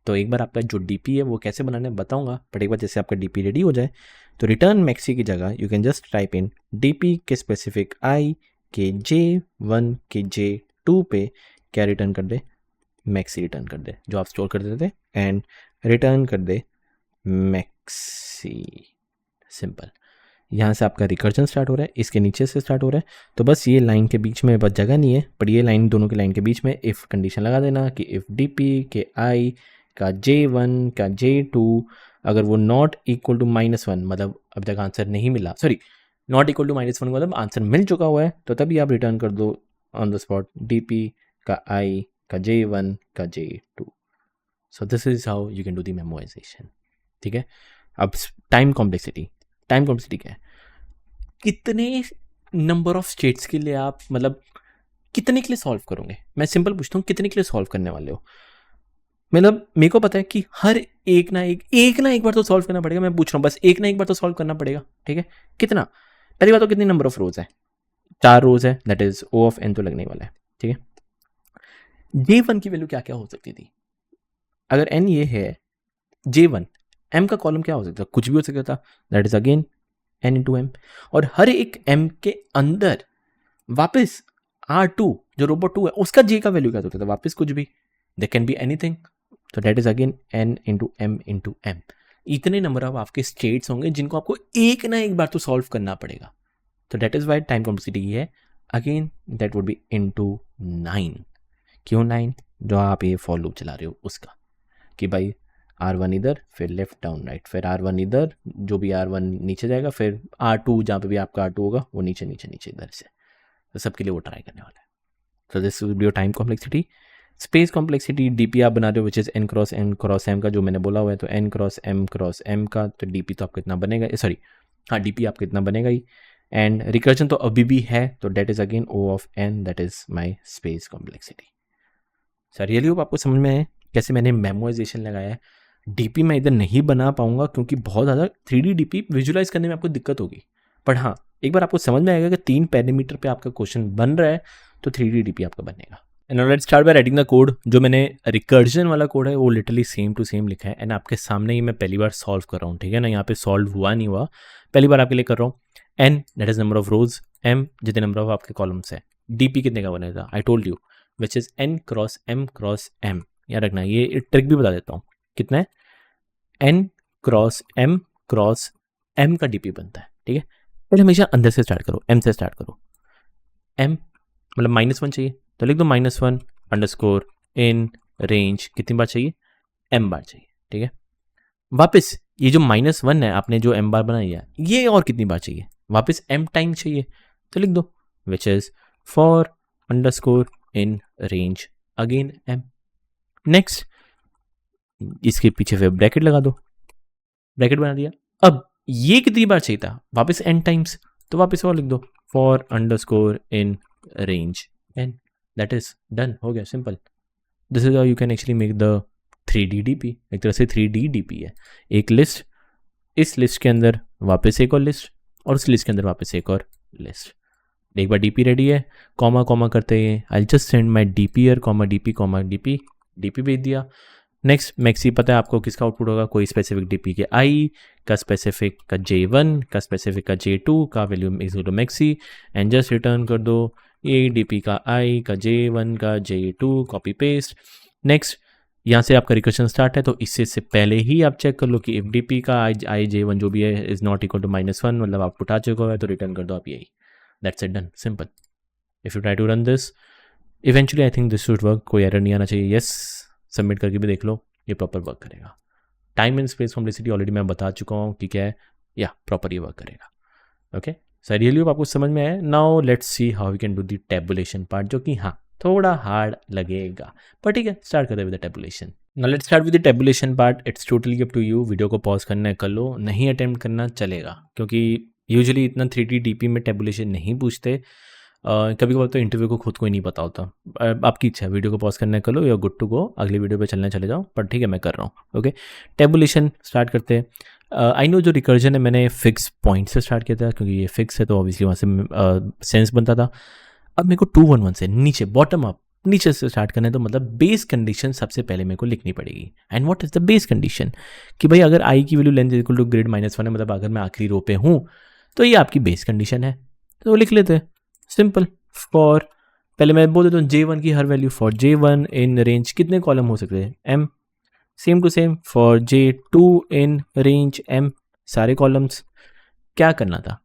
तो एक बार आपका जो डीपी है वो कैसे बनाना है बताऊंगा, बट एक बार जैसे आपका डीपी रेडी हो जाए तो रिटर्न मैक्सी की जगह you can just type in DP के स्पेसिफिक i के j1 के j2 पे क्या रिटर्न कर दे, मैक्सी रिटर्न कर दे जो आप स्टोर कर देते थे, एंड रिटर्न कर दे मैक्सी। सिंपल। यहाँ से आपका रिकर्जन स्टार्ट हो रहा है, इसके नीचे से स्टार्ट हो रहा है, तो बस ये लाइन के बीच में बस जगह नहीं है, पर ये लाइन दोनों की लाइन के बीच में इफ़ कंडीशन लगा देना कि इफ़ डीपी के i का j1 का j2 अगर वो नॉट इक्वल टू -1, मतलब अब तक आंसर नहीं मिला, सॉरी नॉट इक्वल टू -1 मतलब आंसर मिल चुका हुआ है, तो तभी आप रिटर्न कर दो ऑन द स्पॉट डीपी का i का j1 का j2। So this is how you can do the memorisation. ठीक है, अब टाइम कॉम्प्लेक्सिटी क्या है, कितने नंबर ऑफ स्टेट्स के लिए आप मतलब कितने के लिए सॉल्व करोगे। मैं सिंपल पूछता हूँ कितने के लिए सॉल्व करने वाले हो, मतलब मेरे को पता है कि हर एक ना एक बार तो सॉल्व करना पड़ेगा, मैं पूछ रहा हूँ बस एक ना एक बार तो सॉल्व करना पड़ेगा। ठीक है, कितना, पहली बात तो कितनी नंबर ऑफ रोज है, 4 रोज है, that is O of n तो लगने वाला है। ठीक है, J1 की वैल्यू क्या क्या हो सकती थी, अगर n ये है J1, m का कॉलम क्या हो सकता है, कुछ भी हो सकता था, that is again n into m, और हर एक m के अंदर वापस R2 जो रोबोट 2 है उसका J का वैल्यू क्या होता था, वापस कुछ भी, दे कैन बी एनीथिंग, तो that is again n into m। इतने नंबर ऑफ आपके स्टेट्स होंगे जिनको आपको एक ना एक बार तो सॉल्व करना पड़ेगा, तो that is why time complexity है again that would be into 9। क्यों 9, जो आप ये फॉर लूप चला रहे हो उसका, कि भाई R1 इधर, फिर लेफ्ट डाउन राइट, फिर R1 इधर, जो भी R1 नीचे जाएगा, फिर R2 जहाँ पे भी आपका R2 होगा वो नीचे इधर से, तो सबके लिए वो ट्राई करने वाला है। तो this will be your time complexity. Space complexity DP आप बना रहे हो which is n cross m का, जो मैंने बोला हुआ है, तो n क्रॉस m का, तो डीपी तो आपका इतना बनेगा, सॉरी हाँ डीपी आपका इतना बनेगा ही, एंड रिकर्जन तो अभी भी है, तो that is again O of n, that is my space complexity. Sir really hope आपको समझ में आए कैसे मैंने मेमोराइजेशन लगाया है। डीपी मैं इधर नहीं बना पाऊंगा क्योंकि बहुत ज़्यादा 3D डीपी विजुलाइज करने में आपको दिक्कत होगी, पर हाँ एक बार आपको समझ में आएगा कि 3 पैरामीटर पे आपका क्वेश्चन बन रहा है तो 3D डीपी आपका बनेगा। And let's start by writing the code. जो मैंने रिकर्जन वाला कोड है वो लिटरली सेम टू सेम लिखा है, एंड आपके सामने ही मैं पहली बार सॉल्व कर रहा हूँ। ठीक है ना, यहाँ पे सॉल्व हुआ नहीं हुआ, पहली बार आपके लिए कर रहा हूँ। n that is number of rose, m जितने नंबर ऑफ आपके कॉलम्स है, डीपी कितने का बनेगा, I told you which is n cross m। याद रखना, ये ट्रिक भी बता देता हूँ कितना है, n क्रॉस m का डीपी बनता है। ठीक है, पहले हमेशा अंदर से स्टार्ट करो, m से स्टार्ट करो, m मतलब -1 चाहिए तो लिख दो -1 अंडरस्कोर इन रेंज, कितनी बार चाहिए, m बार चाहिए। ठीक है, वापस ये जो -1 है आपने जो m बार बनाई है, ये और कितनी बार चाहिए, वापस m टाइम चाहिए, तो लिख दो which is for underscore in range again m। Next इसके पीछे फिर ब्रैकेट लगा दो, ब्रैकेट बना दिया। अब ये कितनी बार चाहिए था, वापस n टाइम्स, तो वापस और लिख दो for underscore in range n, that is done, हो गया, simple. This is how you can actually make the 3D DP. एक तरह से 3D डीपी है, एक लिस्ट, इस लिस्ट के अंदर वापस एक और लिस्ट, और उस लिस्ट के अंदर वापस एक और लिस्ट। एक बार डीपी रेडी है, कॉमा कॉमा करते हैं, I just send my DP array comma DP भेज दिया। नेक्स्ट मैक्सी पता है आपको किसका आउटपुट होगा, कोई स्पेसिफिक डीपी के आई का, स्पेसिफिक का J1 का, स्पेसिफिक का J2 का value is to maxi, and just return कर दो ये डीपी का आई का J1 का J2, कॉपी पेस्ट। नेक्स्ट यहाँ से आपका रिकर्शन स्टार्ट है, तो इससे से पहले ही आप चेक कर लो कि इफ डीपी का आई J1 जो भी है इज नॉट इक्वल टू -1, मतलब आउटपुट आ चुका है, तो रिटर्न कर दो आप यही, that's it, done, simple. If you try to run this eventually I think this should work, कोई एरर नहीं आना चाहिए। यस, सबमिट करके भी देख लो, ये प्रॉपर वर्क करेगा। Time and space complexity already मैं बता चुका हूँ कि क्या है, या प्रॉपर ये वर्क करेगा। ओके, सो रियली होप आपको समझ में आया। Now let's see how we can do the tabulation part, जो कि हाँ थोड़ा हार्ड लगेगा, पर ठीक है, स्टार्ट करते हैं with the tabulation. Now let's start with the tabulation part. It's totally up to you, video को पॉज करना है कर लो, नहीं अटेम्प्ट करना चलेगा, क्योंकि यूजुअली इतना 3D डीपी में टेबुलेशन नहीं पूछते, कभी कभार तो इंटरव्यू को खुद को ही नहीं पता होता। आपकी इच्छा है, वीडियो को पॉज करना है कर लो, या गुड टू गो, अगली वीडियो पे चलने चले जाओ, पर ठीक है मैं कर रहा हूँ। ओके, टेबुलेशन स्टार्ट करते हैं। आई नो जो रिकर्जन है मैंने फिक्स पॉइंट से स्टार्ट किया था क्योंकि ये फिक्स है तो ऑब्वियसली वहाँ से सेंस बनता था। अब मेरे को 2 1 1 से नीचे बॉटम अप नीचे से स्टार्ट करना है तो मतलब बेस कंडीशन सबसे पहले मेरे को लिखनी पड़ेगी। And what is the base condition कि भाई अगर आई की value length equal to grid -1 है, मतलब अगर मैं आखिरी रो पे हूँ तो ये आपकी बेस कंडीशन है, तो लिख लेते हैं सिंपल। फॉर पहले मैं बोल देता हूँ J1 की हर value for J1 in range कितने कॉलम हो सकते हैं M, same to same for J2 in range M सारे कॉलम्स। क्या करना था,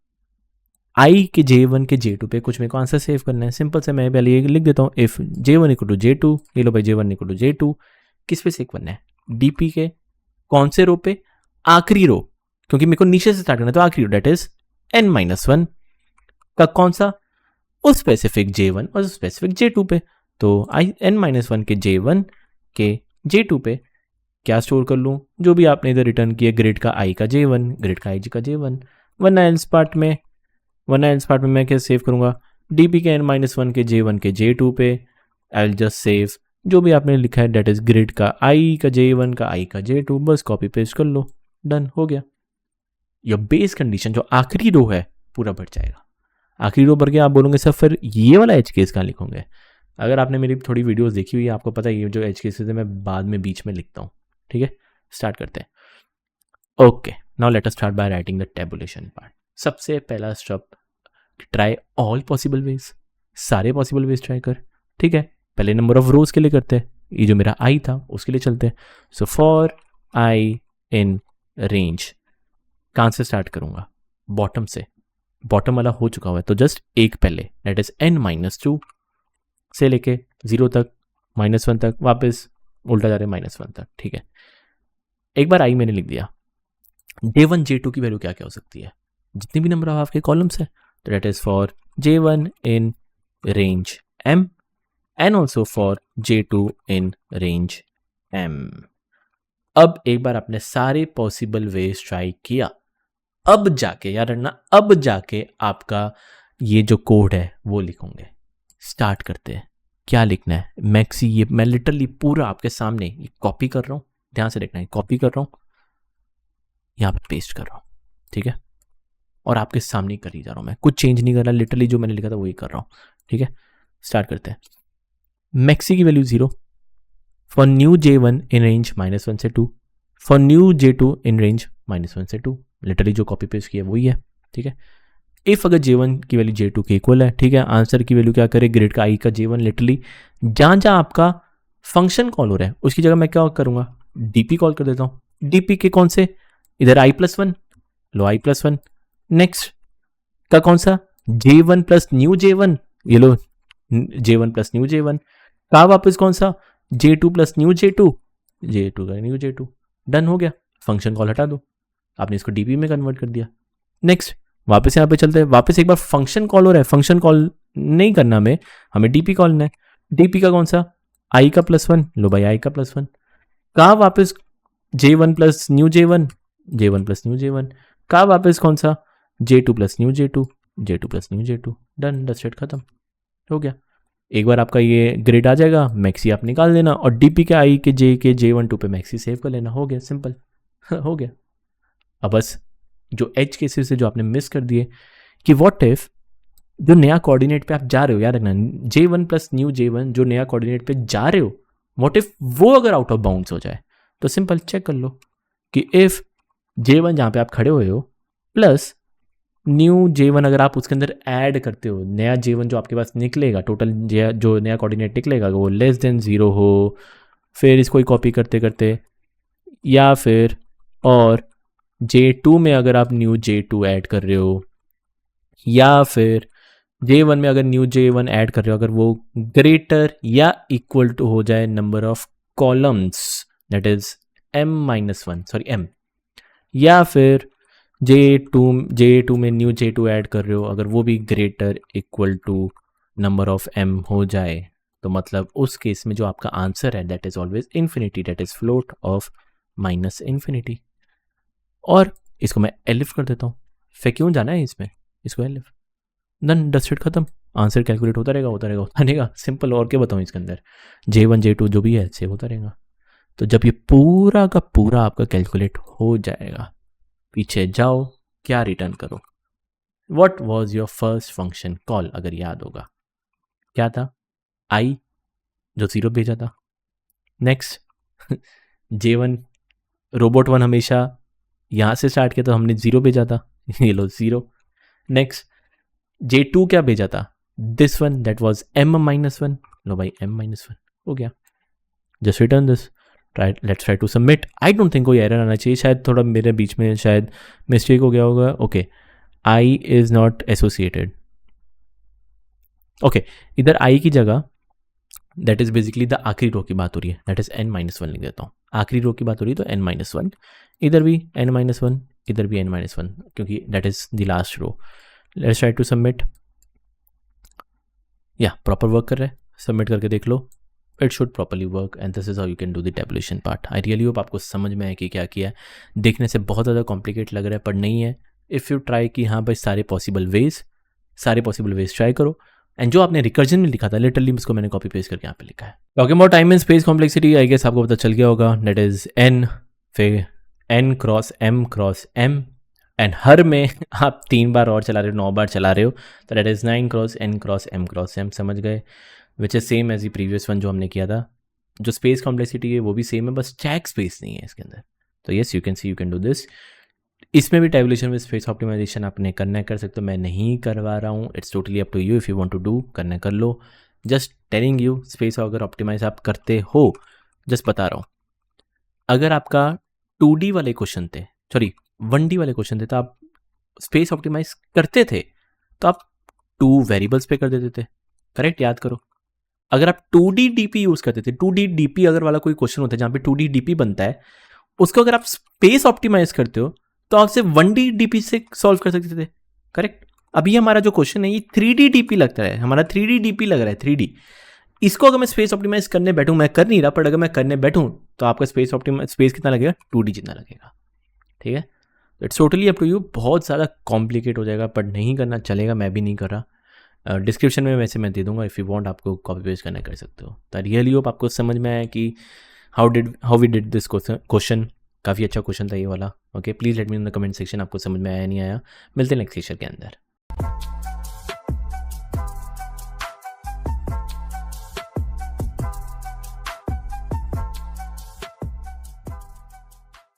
आई के J1 के J2 पे कुछ मेरे को आंसर सेव करना है, सिंपल से मैं पहले ये लिख देता हूँ if J1 equal to J2, ये लो भाई J1 इक्वल टू J2 किस पे सेव करना है, DP के कौन से रो पे, आखिरी रो, क्योंकि मेरे को नीचे से स्टार्ट करना है तो आखिरी रो डेट इज N-1 का कौन सा, उस स्पेसिफिक J1 और स्पेसिफिक J2 पे। तो आई N-1 के J1 के J2 पे क्या स्टोर कर लूँ, जो भी आपने इधर रिटर्न किया ग्रिड का I का J1, ग्रिड का I का J1, वरना एल्स पार्ट में मैं क्या सेव करूँगा, DP के N-1 के J1 के J2 पे आई विल जस्ट सेव जो भी आपने लिखा है डेट इज ग्रिड का I का J1 का I का J2, बस कॉपी पेस्ट कर लो, डन हो गया। योर बेस कंडीशन जो आखिरी रो है पूरा भर जाएगा। आखिरी रो भर के आप बोलोगे सर फिर ये वाला एच केस कहाँ लिखोगे, अगर आपने मेरी थोड़ी वीडियोस देखी हुई है आपको पता है ये जो एच केसेस है मैं बाद में बीच में लिखता हूँ। ठीक है, स्टार्ट करते हैं। Okay, now let us start by writing the tabulation part. सबसे पहला step, try all possible ways, सारे पॉसिबल वेज ट्राई कर। ठीक है, पहले नंबर ऑफ रोज के लिए करते हैं, ये जो मेरा आई था उसके लिए चलते हैं। So for I in range, कहाँ से स्टार्ट करूँगा, बॉटम से, बॉटम वाला हो चुका हुआ है तो जस्ट एक पहले दैट इज N-2 से लेके 0 तक -1 तक वापस उल्टा जा रहे हैं -1 तक। ठीक है, एक बार आई मैंने लिख दिया, J1 J2 की वैल्यू क्या क्या हो सकती है, जितनी भी नंबर ऑफ आपके कॉलम्स है तो that is for J1 in range M and also for J2 in range M। अब एक बार आपने सारे पॉसिबल वेज ट्राई किया, अब जाके याद रखना, अब जाके आपका ये जो कोड है वो लिखोगे। स्टार्ट करते हैं, क्या लिखना है, मैक्सी, ये मैं लिटरली पूरा आपके सामने ये कॉपी कर रहा हूँ, ध्यान से देखना है, कॉपी कर रहा हूँ यहाँ पे पेस्ट कर रहा हूँ। ठीक है, और आपके सामने कर ही जा रहा हूँ, मैं कुछ चेंज नहीं कर रहा, लिटरली जो मैंने लिखा था वही कर रहा हूँ। ठीक है, स्टार्ट करते हैं। मैक्सी की value 0 for new J1 in range -1 से 2, for new J2 in range -1 से 2, लिटरली जो कॉपी पेस्ट किया वही है। ठीक है, इफ अगर J1 की वैल्यू J2 के इक्वल है, ठीक है, आंसर की वैल्यू क्या करे, ग्रेड का I का J1, लिटरली जहां जहां आपका फंक्शन कॉल हो रहा है उसकी जगह मैं क्या करूंगा, DP कॉल कर देता हूं। DP के कौन से, इधर I+1 लो, I+1, नेक्स्ट का कौन सा, J1 प्लस न्यू J1, ये लो J1 प्लस न्यू J1, का वापस कौन सा, J2 plus new J2, J2 का न्यू J2, डन हो गया, फंक्शन कॉल हटा दो, आपने इसको DP में कन्वर्ट कर दिया। नेक्स्ट वापस यहाँ पे चलते हैं, वापस एक बार फंक्शन कॉल हो रहा है, फंक्शन कॉल नहीं करना हमें DP कॉल करना है। DP का कौन सा, I का +1, लो भाई I का +1, का वापस J1 plus new J1, J1 plus new J1, का वापस कौन सा, J2 plus new J2, J2 plus new J2, done, दस सेट खत्म हो गया। एक बार आपका ये ग्रेड आ जाएगा, मैक्सी आप निकाल देना और DP के I के J के J1 2 पे मैक्सी सेव कर लेना, हो गया, सिंपल हो गया। अब बस जो एज केसेस है जो आपने मिस कर दिए कि व्हाट इफ जो नया कोऑर्डिनेट पे आप जा रहे हो, याद रखना J1 प्लस न्यू J1 जो नया कोऑर्डिनेट पे जा रहे हो, व्हाट इफ वो अगर आउट ऑफ बाउंड्स हो जाए, तो सिंपल चेक कर लो कि इफ J1 जहां पे आप खड़े हुए हो प्लस न्यू J1 अगर आप उसके अंदर ऐड करते हो, नया J1 जो आपके पास निकलेगा, टोटल जो नया कोऑर्डिनेट निकलेगा वो लेस देन 0 हो, फिर इसको ही कॉपी करते करते, या फिर और J2 में अगर आप न्यू J2 ऐड कर रहे हो, या फिर J1 में अगर न्यू J1 ऐड कर रहे हो, अगर वो ग्रेटर या इक्वल टू हो जाए number of columns that is M, या फिर J2 में न्यू J2 ऐड कर रहे हो, अगर वो भी greater equal to number of M हो जाए, तो मतलब उस केस में जो आपका आंसर है that is always infinity, that is float of -infinity. और इसको मैं एलिफ कर देता हूँ, फिर क्यों जाना है इसमें, इसको एलिफ, देन दस सेट खत्म, आंसर कैलकुलेट होता रहेगा, सिंपल। और क्या बताऊँ इसके अंदर, J1 J2 जो भी है सेव होता रहेगा। तो जब ये पूरा का पूरा आपका कैलकुलेट हो जाएगा, पीछे जाओ, क्या रिटर्न करो। What was your first function call, अगर याद होगा क्या था, आई जो 0 भेजा था। नेक्स्ट J1 रोबोट 1 हमेशा यहाँ से स्टार्ट किया तो हमने 0 भेजा था, ये लो 0। नेक्स्ट J2 क्या भेजा था, this one that was M-1, लो भाई M-1 हो गया। Just return this, let's try to submit. I don't think कोई एरर आना चाहिए, शायद थोड़ा मेरे बीच में शायद मिस्टेक हो गया होगा। Okay, I is not associated. Okay, इधर आई की जगह दैट इज बेसिकली द आखिरी रो की बात हो रही है, दैट इज N-1 लिख देता हूँ। आखिरी रो की बात हो रही है तो N-1, इधर भी N-1, इधर भी N-1, क्योंकि that is the last row. Let's try to submit. या प्रॉपर वर्क कर रहा है, सबमिट करके देख लो, it should properly work and this is how you can do the tabulation part. I really hope आपको समझ में आए कि क्या किया है। देखने से बहुत ज़्यादा कॉम्प्लिकेट लग रहा है पर नहीं है। इफ़ यू ट्राई कि हाँ भाई सारे पॉसिबल वेज ट्राई करो। एंड जो आपने रिकर्जन में लिखा था लिटरली इसको मैंने कॉपी पेस्ट करके यहाँ पे लिखा है। Talking about time and space complexity, I guess आपको पता चल गया होगा, दैट इज N फिर N क्रॉस M एंड हर में आप 3 बार और चला रहे हो, 9 बार चला रहे हो, तो that is 9 cross N cross M, समझ गए। Which is same as the previous one जो हमने किया था। जो स्पेस कॉम्प्लेक्सिटी है वो भी सेम है, बस चैक स्पेस नहीं है इसके अंदर। तो yes you can do this. इसमें भी टेबुलेशन विद स्पेस ऑप्टिमाइजेशन आपने करना है कर सकते हो, मैं नहीं करवा रहा हूँ, it's totally up to you. If you want to do करना कर लो, जस्ट टेलिंग यू स्पेस अगर ऑप्टिमाइज आप करते हो, जस्ट बता रहा हूँ। अगर आपका 2D वाले क्वेश्चन थे, सॉरी 1D वाले क्वेश्चन थे, तो आप स्पेस ऑप्टिमाइज करते थे तो आप 2 वेरिएबल्स पे कर देते थे, करेक्ट, याद करो। अगर आप 2D DP यूज़ करते थे, 2D DP अगर वाला कोई क्वेश्चन होता है जहाँ पे 2D DP बनता है, उसको अगर आप स्पेस ऑप्टिमाइज करते हो तो आप सिर्फ 1D DP से सॉल्व कर सकते थे, करेक्ट। अभी हमारा जो क्वेश्चन है ये 3D DP लगता है, हमारा 3D DP लग रहा है, 3D। इसको अगर मैं स्पेस ऑप्टिमाइज करने बैठूं, मैं कर नहीं रहा, पर अगर मैं करने बैठूं तो आपका स्पेस कितना लगेगा, 2D जितना लगेगा, ठीक है। It's totally up to you, बहुत ज़्यादा कॉम्प्लिकेट हो जाएगा, पर नहीं करना चलेगा, मैं भी नहीं कर रहा। डिस्क्रिप्शन में वैसे मैं दे दूंगा, इफ़ यू वांट आपको कॉपी पेस्ट करना कर सकते हो। तो रियली होप आपको समझ में आया कि how we did this question. काफ़ी अच्छा क्वेश्चन था ये वाला। Okay, please let me in the comment section आपको समझ में आया नहीं आया। मिलते हैं नेक्स्ट सेशन के अंदर।